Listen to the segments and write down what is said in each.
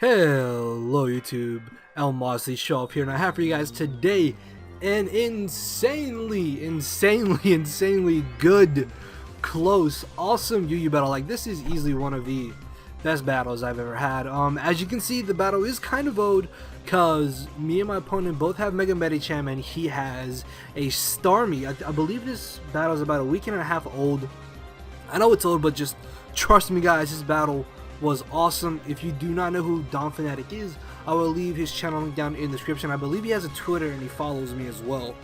Hello YouTube, El Mosley Show up here, and I have for you guys today an insanely good, close, awesome Yu battle. Like, this is easily one of the best battles I've ever had. As you can see, the battle is kind of old because me and my opponent both have Mega Medicham and he has a Starmie. I believe this battle is about a week and a half old. I know it's old, but just trust me guys, this battle was awesome. If you do not know who Donphantastic is, I will leave his channel link down in the description. I believe he has a Twitter and he follows me as well,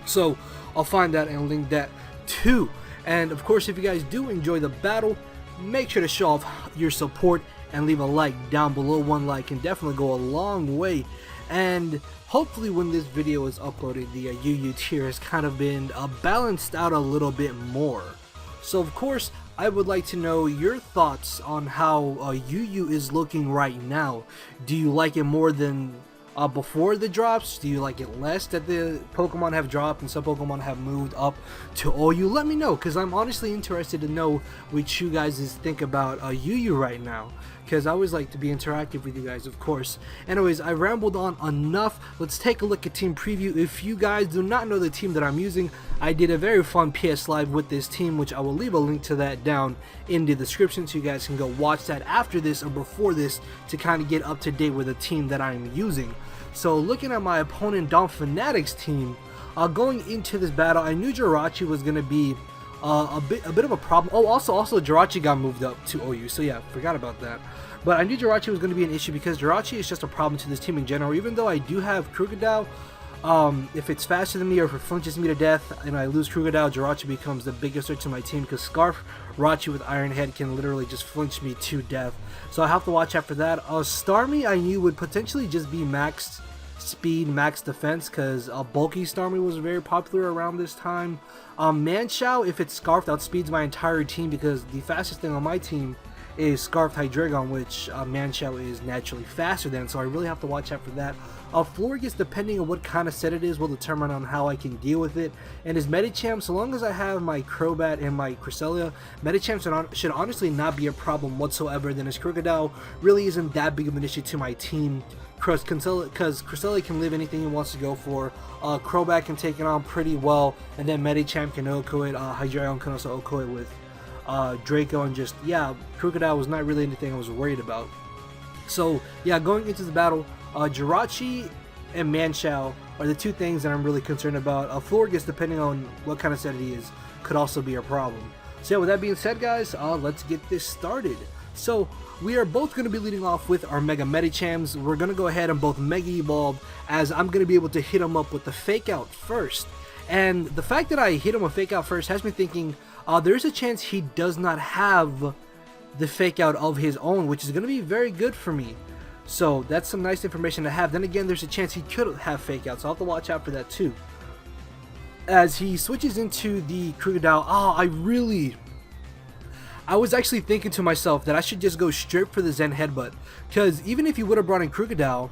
so I'll find that and link that too. And of course, if you guys do enjoy the battle, make sure to show off your support and leave a like down below. One like can definitely go a long way, and hopefully when this video is uploaded, the Yu tier has kind of been balanced out a little bit more. So of course, I would like to know your thoughts on how Yu is looking right now. Do you like it more than before the drops? Do you like it less that the Pokemon have dropped and some Pokemon have moved up to OU? Let me know, because I'm honestly interested to know what you guys think about Yu right now, because I always like to be interactive with you guys, of course. Anyways, I rambled on enough. Let's take a look at team preview. If you guys do not know the team that I'm using, I did a very fun PS Live with this team, which I will leave a link to that down in the description so you guys can go watch that after this or before this to kind of get up to date with the team that I'm using. So looking at my opponent Donphantastic's team, going into this battle, I knew Jirachi was going to be a bit of a problem. Oh, also Jirachi got moved up to OU, so yeah, forgot about that. But I knew Jirachi was going to be an issue because Jirachi is just a problem to this team in general. Even though I do have Krookodile, if it's faster than me or if it flinches me to death and I lose Krookodile, Jirachi becomes the biggest threat to my team, because Scarf Rachi with Iron Head can literally just flinch me to death. So I have to watch out for that. Starmie I knew would potentially just be maxed speed, max defense, because bulky Starmie was very popular around this time. Manchow, if it's Scarfed, outspeeds my entire team, because the fastest thing on my team is Scarfed Hydreigon, which Manchow is naturally faster than, so I really have to watch out for that. Florges, depending on what kind of set it is, will determine on how I can deal with it. And his Medicham, so long as I have my Crobat and my Cresselia, Medicham should honestly not be a problem whatsoever. Then his Krookodile really isn't that big of an issue to my team, because Cresselia can live anything he wants to go for. Crobat can take it on pretty well, and then Medicham can OHKO it. Hydreigon can also OHKO it with Draco, and just, yeah, Krookodile was not really anything I was worried about. So yeah, going into the battle, Jirachi and Manchow are the two things that I'm really concerned about. Florges, depending on what kind of set he is, could also be a problem. So yeah, with that being said guys, let's get this started. So we are both going to be leading off with our Mega Medichams. We're going to go ahead and both Mega Evolve, as I'm going to be able to hit him up with the Fake Out first. And the fact that I hit him with Fake Out first has me thinking there's a chance he does not have the Fake Out of his own, which is going to be very good for me. So that's some nice information to have. Then again, there's a chance he could have Fake Out, so I'll have to watch out for that too. As he switches into the Krookodile, I was actually thinking to myself that I should just go straight for the Zen Headbutt, because even if you would have brought in Krookodile,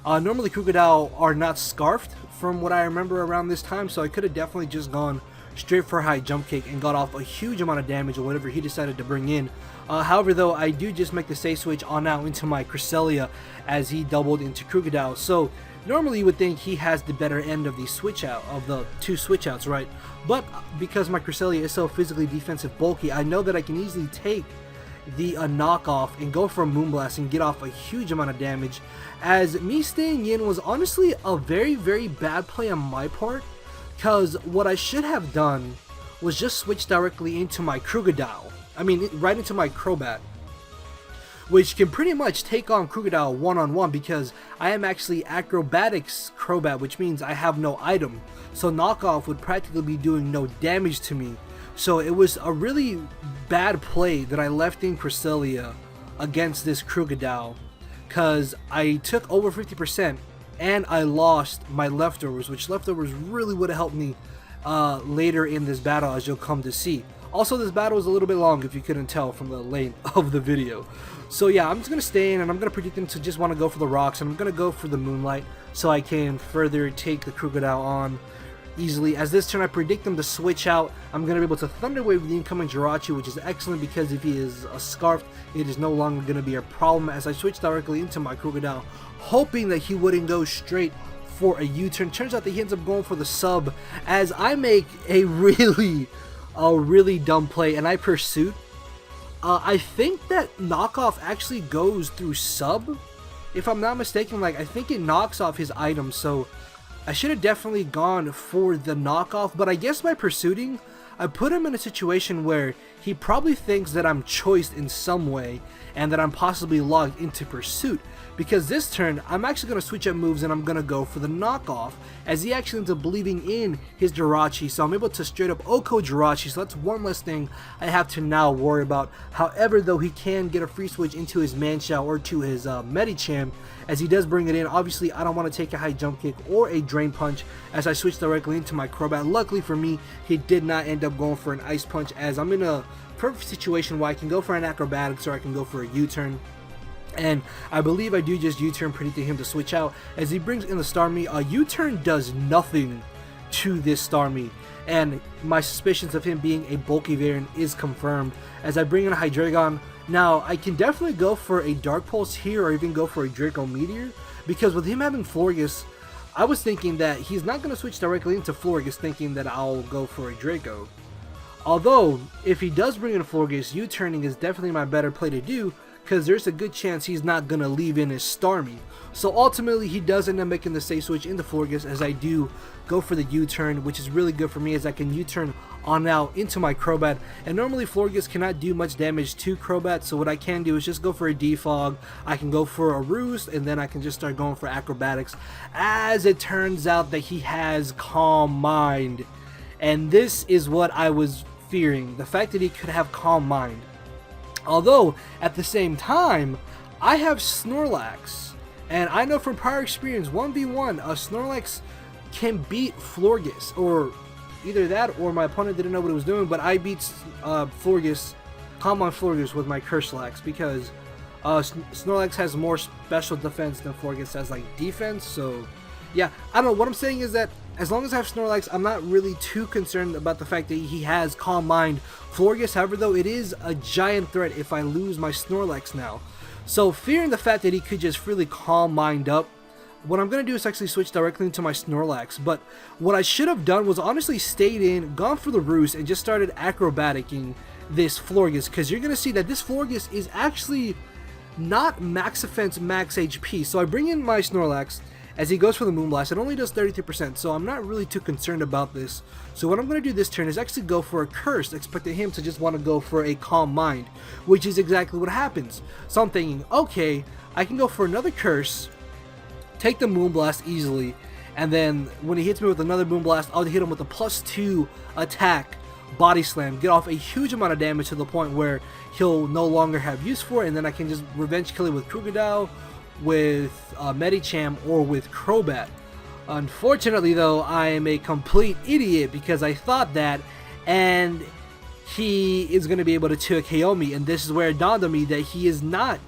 normally Krookodile are not scarfed from what I remember around this time, so I could have definitely just gone straight for a high jump kick and got off a huge amount of damage or whatever he decided to bring in. However though, I do just make the safe switch on out into my Cresselia as he doubled into Krookodile. So normally you would think he has the better end of the switch out, of the two switch outs, right? But because my Cresselia is so physically defensive bulky, I know that I can easily take the knockoff and go for a Moonblast and get off a huge amount of damage. As me staying in was honestly a very bad play on my part, because what I should have done was just switch directly into my Krookodile. I mean, right into my Crobat, which can pretty much take on Krookodile one-on-one, because I am actually Acrobatics Crobat, which means I have no item. So knockoff would practically be doing no damage to me. So it was a really bad play that I left in Cresselia against this Krookodile, because I took over 50% and I lost my leftovers, which leftovers really would have helped me later in this battle, as you'll come to see. Also, this battle is a little bit long if you couldn't tell from the length of the video. So yeah, I'm just going to stay in and I'm going to predict him to just want to go for the rocks, and I'm going to go for the Moonlight so I can further take the Krookodile on. easily. As this turn I predict him to switch out, I'm going to be able to Thunder Wave the incoming Jirachi, which is excellent because if he is a Scarf, it is no longer going to be a problem as I switch directly into my Krookodile, hoping that he wouldn't go straight for a U-turn. Turns out that he ends up going for the sub as I make a really dumb play and I Pursuit. I think that knockoff actually goes through sub, if I'm not mistaken. Like, I think it knocks off his item, so I should have definitely gone for the knockoff. But I guess by pursuing, I put him in a situation where he probably thinks that I'm choiced in some way and that I'm possibly logged into pursuit, because this turn I'm actually going to switch up moves and I'm going to go for the knockoff as he actually ends up believing in his Jirachi, so I'm able to straight up Oko Jirachi, so that's one less thing I have to now worry about. However, though, he can get a free switch into his Manchow or to his Medicham as he does bring it in. Obviously I don't want to take a high jump kick or a drain punch as I switch directly into my Crobat. Luckily for me, he did not end up going for an ice punch as I'm in a perfect situation where I can go for an acrobatics or I can go for a U-turn. And I believe I do just U-turn, predicting him to switch out as he brings in the Starmie. A U-turn does nothing to this Starmie, and my suspicions of him being a bulky variant is confirmed as I bring in a Hydreigon. Now I can definitely go for a Dark Pulse here or even go for a Draco Meteor, because with him having Florges, I was thinking that he's not going to switch directly into Florges thinking that I'll go for a Draco. Although, if he does bring in Florges, U-turning is definitely my better play to do, because there's a good chance he's not going to leave in his Starmie. So ultimately, he does end up making the safe switch into Florges as I do go for the U-turn, which is really good for me as I can U-turn on out into my Crobat. And normally Florges cannot do much damage to Crobat, so what I can do is just go for a Defog, I can go for a Roost, and then I can just start going for acrobatics. As it turns out that he has Calm Mind. And this is what I was fearing, the fact that he could have Calm Mind. Although, at the same time, I have Snorlax, and I know from prior experience, 1v1, a Snorlax can beat Florges, or either that or my opponent didn't know what it was doing, but I beat Florges, Calm Mind Florges with my Curselax, because Snorlax has more special defense than Florges has like defense, so yeah, I don't know, what I'm saying is that as long as I have Snorlax, I'm not really too concerned about the fact that he has Calm Mind Florges. However, though, it is a giant threat if I lose my Snorlax now. So, fearing the fact that he could just freely Calm Mind up, what I'm going to do is actually switch directly into my Snorlax. But what I should have done was honestly stayed in, gone for the Roost, and just started acrobaticing this Florges. Because you're going to see that this Florges is actually not max defense, max HP. So I bring in my Snorlax. As he goes for the Moonblast, it only does 33%, so I'm not really too concerned about this. So what I'm going to do this turn is actually go for a Curse, expecting him to just want to go for a Calm Mind, which is exactly what happens. So I'm thinking, okay, I can go for another Curse, take the Moonblast easily, and then when he hits me with another Moonblast, I'll hit him with a +2 attack, Body Slam, get off a huge amount of damage to the point where he'll no longer have use for it, and then I can just revenge kill it with Krookodile, with Medicham, or with Crobat. Unfortunately, though, I am a complete idiot because I thought that, and he is going to be able to 2-KO me, and this is where it dawned on me that he is not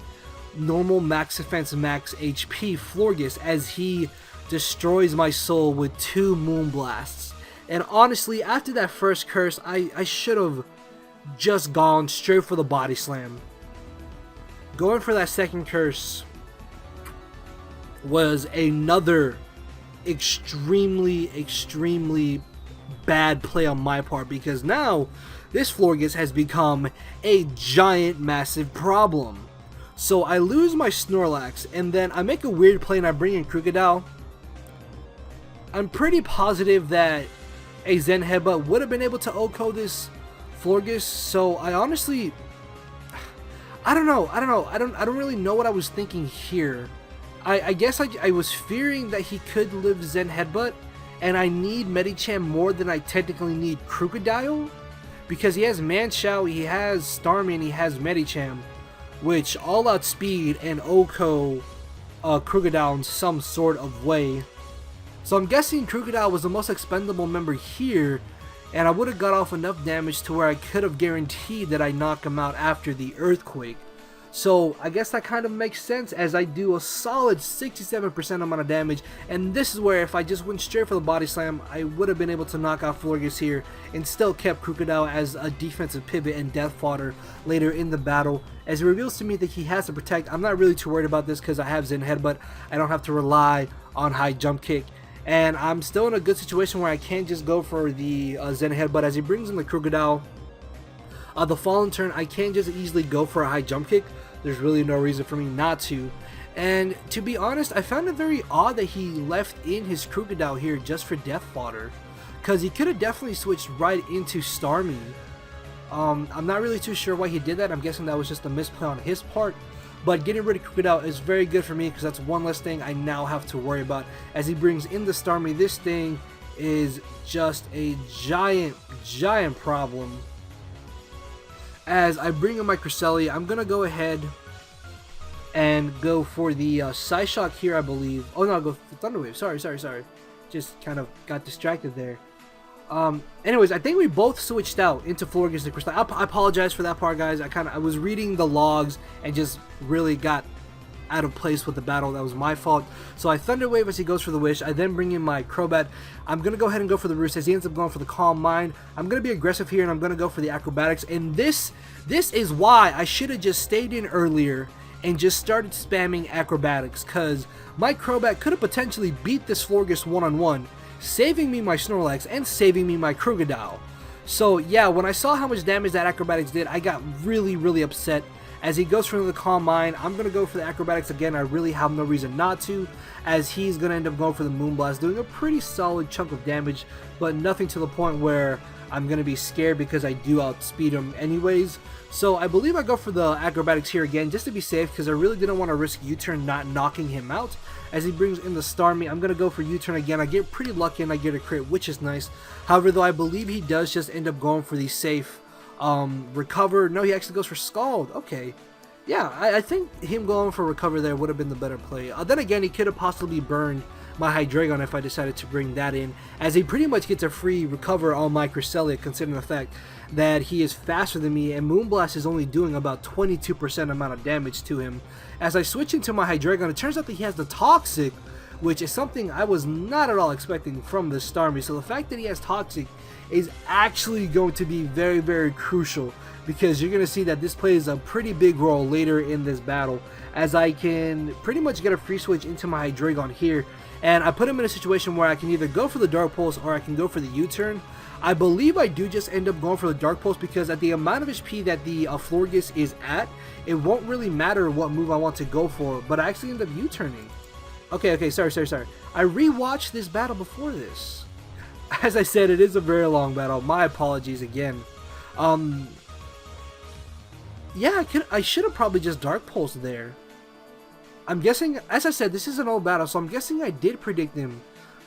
normal max defense, max HP Florges, as he destroys my soul with 2 Moonblasts. And honestly, after that first curse, I should have just gone straight for the Body Slam. Going for that second curse was another extremely bad play on my part, because now this Florges has become a giant massive problem. So I lose my Snorlax, and then I make a weird play and I bring in Krookodile. I'm pretty positive that a Zen Headbutt would have been able to OHKO this Florges, so I honestly, I don't know, I don't really know what I was thinking here. I guess I was fearing that he could live Zen Headbutt, and I need Medicham more than I technically need Krookodile, because he has Manchow, he has Starmie, and he has Medicham, which all outspeed and OHKO Krookodile in some sort of way. So I'm guessing Krookodile was the most expendable member here, and I would have got off enough damage to where I could have guaranteed that I knock him out after the Earthquake. So I guess that kind of makes sense, as I do a solid 67% amount of damage, and this is where if I just went straight for the body slam, I would have been able to knock out Florges here and still kept Crocodile as a defensive pivot and death fodder later in the battle. As it reveals to me that he has to protect, I'm not really too worried about this because I have Zen Headbutt. I don't have to rely on high jump kick. And I'm still in a good situation where I can't just go for the Zen Headbutt. As he brings in the Crocodile, the Fallen turn, I can't just easily go for a high jump kick. There's really no reason for me not to. And to be honest, I found it very odd that he left in his Crocodile here just for death fodder, because he could have definitely switched right into Starmie. I'm not really too sure why he did that. I'm guessing that was just a misplay on his part. But getting rid of Crocodile is very good for me because that's one less thing I now have to worry about. As he brings in the Starmie, this thing is just a giant problem. As I bring in my Cresselia, I'm going to go ahead and go for the Psyshock here, I believe. Oh no, I'll go for Thunder Wave. Sorry. Just kind of got distracted there. Anyways, I think we both switched out into Florges and Crystal. I apologize for that part, guys. I was reading the logs and just really got out of place with the battle. That was my fault. So I Thunder Wave as he goes for the Wish. I then bring in my Crobat. I'm going to go ahead and go for the Roost as he ends up going for the Calm Mind. I'm going to be aggressive here and I'm going to go for the Acrobatics. And this is why I should have just stayed in earlier and just started spamming Acrobatics, because my Crobat could have potentially beat this Florges one-on-one, saving me my Snorlax and saving me my Crocodile. So yeah, when I saw how much damage that Acrobatics did, I got really upset. As he goes for the Calm Mind, I'm going to go for the Acrobatics again. I really have no reason not to, as he's going to end up going for the Moonblast, doing a pretty solid chunk of damage, but nothing to the point where I'm going to be scared because I do outspeed him anyways. So I believe I go for the Acrobatics here again just to be safe, because I really didn't want to risk U-turn not knocking him out. As he brings in the Starmie, I'm going to go for U-turn again. I get pretty lucky and I get a crit, which is nice. However, though, I believe he does just end up going for the safe Recover. No, he actually goes for Scald. Okay. Yeah, I think him going for Recover there would have been the better play. Then again, he could have possibly burned my Hydreigon if I decided to bring that in, as he pretty much gets a free Recover on my Cresselia, considering the fact that he is faster than me and Moonblast is only doing about 22% amount of damage to him. As I switch into my Hydreigon, it turns out that he has the Toxic, which is something I was not at all expecting from this Starmie. So the fact that he has Toxic is actually going to be very crucial, because you're going to see that this plays a pretty big role later in this battle, as I can pretty much get a free switch into my Hydreigon here, and I put him in a situation where I can either go for the Dark Pulse or I can go for the U-turn. I believe I do just end up going for the Dark Pulse, because at the amount of HP that the Florges is at, it won't really matter what move I want to go for, but I actually end up U-turning. Okay, sorry. I rewatched this battle before this. As I said, it is a very long battle. My apologies again. Yeah, I should have probably just Dark Pulse there. I'm guessing, as I said, this is an old battle, so I'm guessing I did predict him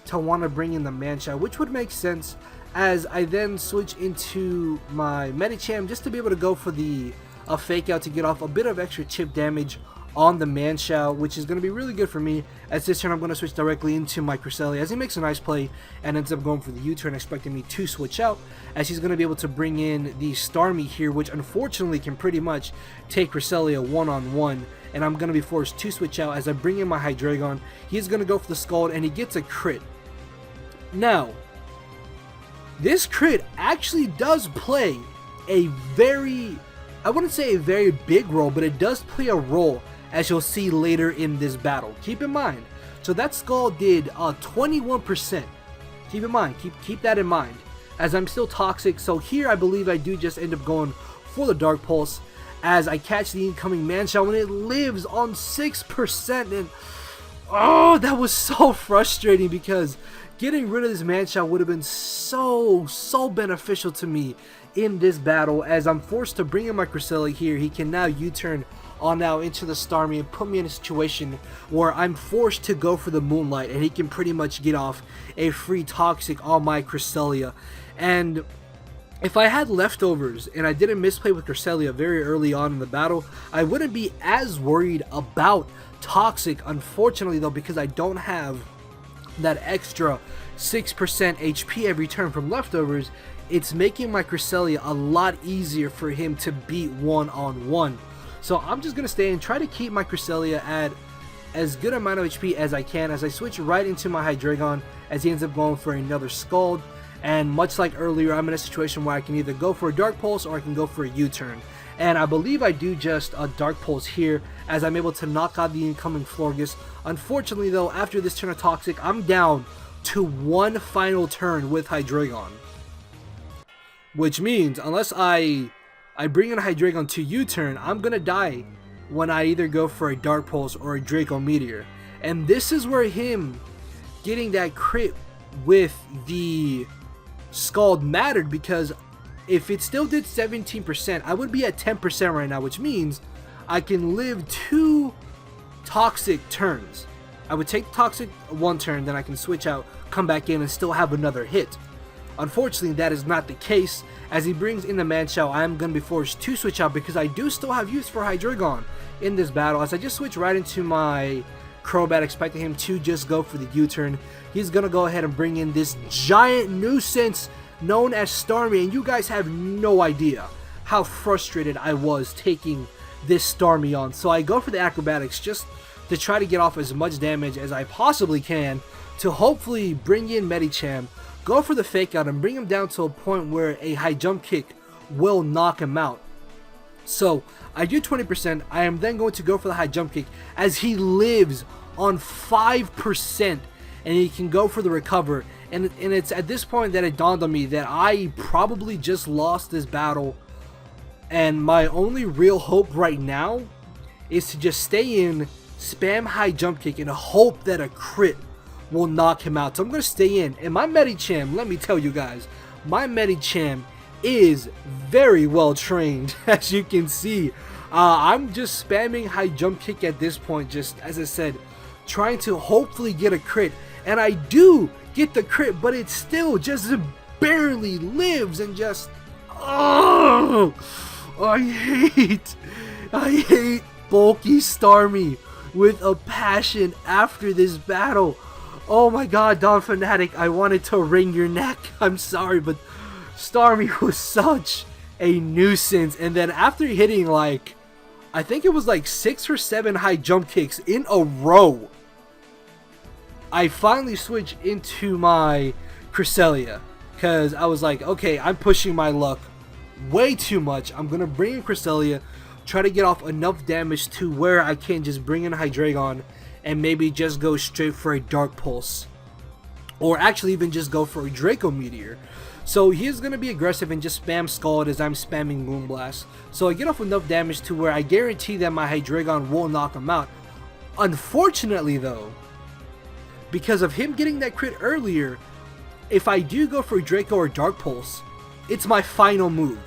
to want to bring in the Manshot, which would make sense, as I then switch into my Medicham just to be able to go for the Fake Out to get off a bit of extra chip damage on the Manshot, which is going to be really good for me. As this turn I'm going to switch directly into my Cresselia, as he makes a nice play and ends up going for the U-turn, expecting me to switch out, as he's going to be able to bring in the Starmie here, which unfortunately can pretty much take Cresselia one-on-one, and I'm going to be forced to switch out. As I bring in my Hydreigon, he's going to go for the Scald and he gets a crit. Now, this crit actually does play a very, I wouldn't say a very big role, but it does play a role, as you'll see later in this battle. Keep in mind, so that Skull did 21%. Keep in mind, keep that in mind, as I'm still Toxic. So here I believe I do just end up going for the Dark Pulse, as I catch the incoming Manshot when it lives on 6%, and oh, that was so frustrating, because getting rid of this Manshot would have been so beneficial to me in this battle, as I'm forced to bring in my Cresselia here. He can now U-turn on now into the Starmie and put me in a situation where I'm forced to go for the Moonlight, and he can pretty much get off a free Toxic on my Cresselia. And if I had leftovers and I didn't misplay with Cresselia very early on in the battle, I wouldn't be as worried about Toxic. Unfortunately though, because I don't have that extra 6% HP every turn from leftovers, it's making my Cresselia a lot easier for him to beat one-on-one. So I'm just going to stay and try to keep my Cresselia at as good amount of HP as I can as I switch right into my Hydreigon as he ends up going for another Scald. And much like earlier, I'm in a situation where I can either go for a Dark Pulse or I can go for a U-turn. And I believe I do just a Dark Pulse here as I'm able to knock out the incoming Florges. Unfortunately though, after this turn of Toxic, I'm down to one final turn with Hydreigon. Which means, unless I bring in a Hydreigon to U-turn, I'm going to die when I either go for a Dark Pulse or a Draco Meteor. And this is where him getting that crit with the Scald mattered, because if it still did 17%, I would be at 10% right now, which means I can live 2 Toxic turns. I would take Toxic one turn, then I can switch out, come back in, and still have another hit. Unfortunately, that is not the case. As he brings in the Manchow, I am going to be forced to switch out because I do still have use for Hydreigon in this battle. As I just switch right into my Crobat, expecting him to just go for the U-turn. He's going to go ahead and bring in this giant nuisance known as Starmie, and you guys have no idea how frustrated I was taking this Starmie on. So I go for the Acrobatics just to try to get off as much damage as I possibly can to hopefully bring in Medicham, go for the Fake Out, and bring him down to a point where a High Jump Kick will knock him out. So I do 20%. I am then going to go for the High Jump Kick as he lives on 5%, and he can go for the Recover. And it's at this point that it dawned on me that I probably just lost this battle, and my only real hope right now is to just stay in, spam High Jump Kick, and hope that a crit will knock him out. So I'm going to stay in. And my Medicham, let me tell you guys, my Medicham is very well trained, as you can see. I'm just spamming High Jump Kick at this point, just as I said, trying to hopefully get a crit. And I do get the crit, but it still just barely lives, and just, oh, I hate bulky Starmie with a passion after this battle. Oh my god, Donphantastic, I wanted to wring your neck. I'm sorry, but Starmie was such a nuisance. And then after hitting like, I think it was like 6 or 7 High Jump Kicks in a row, I finally switched into my Cresselia, because I was like, okay, I'm pushing my luck way too much. I'm going to bring in Cresselia, try to get off enough damage to where I can just bring in Hydreigon and maybe just go straight for a Dark Pulse, or actually even just go for a Draco Meteor. So he's going to be aggressive and just spam Scald as I'm spamming Moonblast. So I get off enough damage to where I guarantee that my Hydreigon will knock him out. Unfortunately though, because of him getting that crit earlier, if I do go for Draco or Dark Pulse, it's my final move.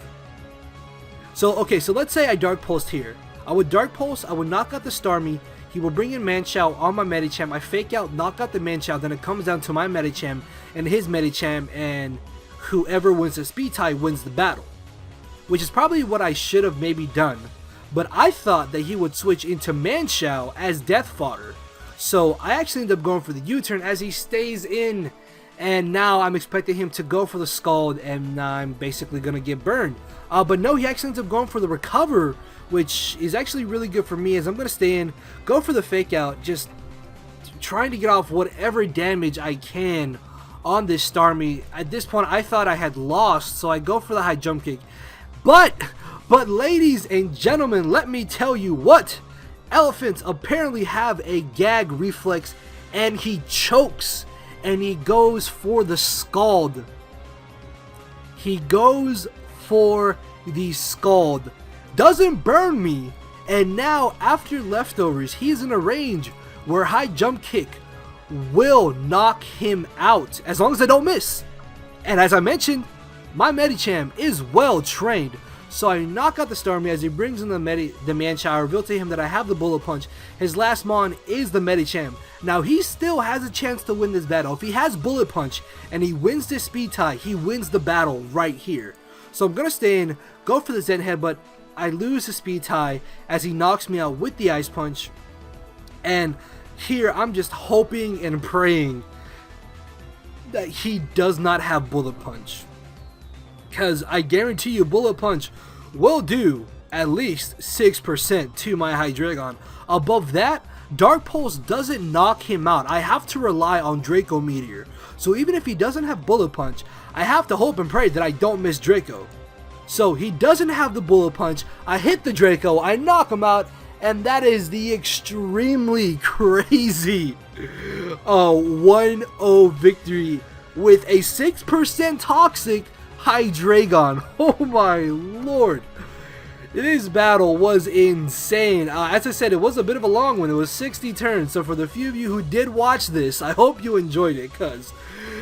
So okay, so let's say I Dark Pulsed here. I would Dark Pulse, I would knock out the Starmie, he will bring in Manchow on my Medicham, I Fake Out, knock out the Manchow, then it comes down to my Medicham and his Medicham, and whoever wins the speed tie wins the battle. Which is probably what I should have maybe done, but I thought that he would switch into Manchow as death fodder. So I actually ended up going for the U-turn as he stays in, and now I'm expecting him to go for the Scald, and I'm basically going to get burned. But no, he actually ends up going for the Recover, which is actually really good for me, as I'm going to stay in, go for the Fake Out, just trying to get off whatever damage I can on this Starmie. At this point, I thought I had lost, so I go for the High Jump Kick. But ladies and gentlemen, let me tell you what. Elephants apparently have a gag reflex, and he chokes, and he goes for the Scald. He goes for the Scald. Doesn't burn me, and now after leftovers, he's in a range where High Jump Kick will knock him out as long as I don't miss. And as I mentioned, my Medicham is well trained. So I knock out the Starmie as he brings in the Manchow. I reveal to him that I have the Bullet Punch. His last Mon is the Medicham. Now he still has a chance to win this battle. If he has Bullet Punch and he wins this speed tie, he wins the battle right here. So I'm going to stay in, go for the Zen Head, but I lose the speed tie as he knocks me out with the Ice Punch. And here I'm just hoping and praying that he does not have Bullet Punch, because I guarantee you Bullet Punch will do at least 6% to my Hydreigon. Above that, Dark Pulse doesn't knock him out. I have to rely on Draco Meteor. So even if he doesn't have Bullet Punch, I have to hope and pray that I don't miss Draco. So he doesn't have the Bullet Punch, I hit the Draco, I knock him out, and that is the extremely crazy 1-0 victory with a 6% Toxic Hydreigon. Oh my lord. This battle was insane. As I said, it was a bit of a long one. It was 60 turns. So for the few of you who did watch this, I hope you enjoyed it, because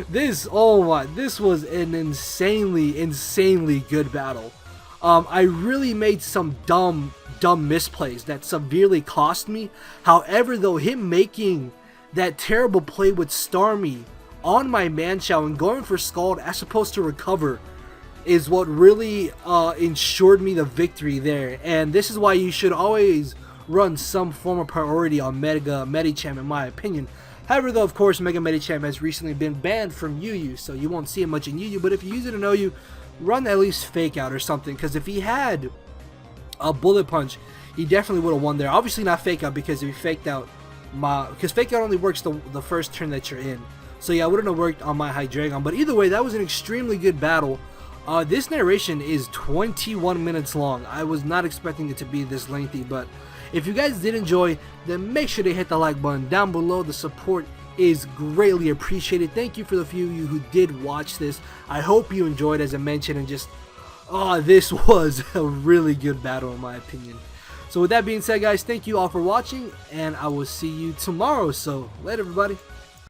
this was an insanely good battle. I really made some dumb misplays that severely cost me. However, though, him making that terrible play with Starmie on my Manchow and going for Scald as opposed to recover is what really ensured me the victory there. And this is why you should always run some form of priority on Mega Medicham, in my opinion. However, though, of course, Mega Medicham has recently been banned from UU, so you won't see it much in UU. But if you use it in OU, run at least Fake Out or something, because if he had a Bullet Punch, he definitely would have won there. Obviously not Fake Out, because if he faked out because Fake Out only works the first turn that you're in. So yeah, it wouldn't have worked on my Hydreigon. But either way, that was an extremely good battle. This narration is 21 minutes long. I was not expecting it to be this lengthy, but if you guys did enjoy, then make sure to hit the like button down below. The support is greatly appreciated. Thank you for the few of you who did watch this. I hope you enjoyed, as I mentioned, and just, this was a really good battle in my opinion. So with that being said, guys, thank you all for watching, and I will see you tomorrow. So later, everybody.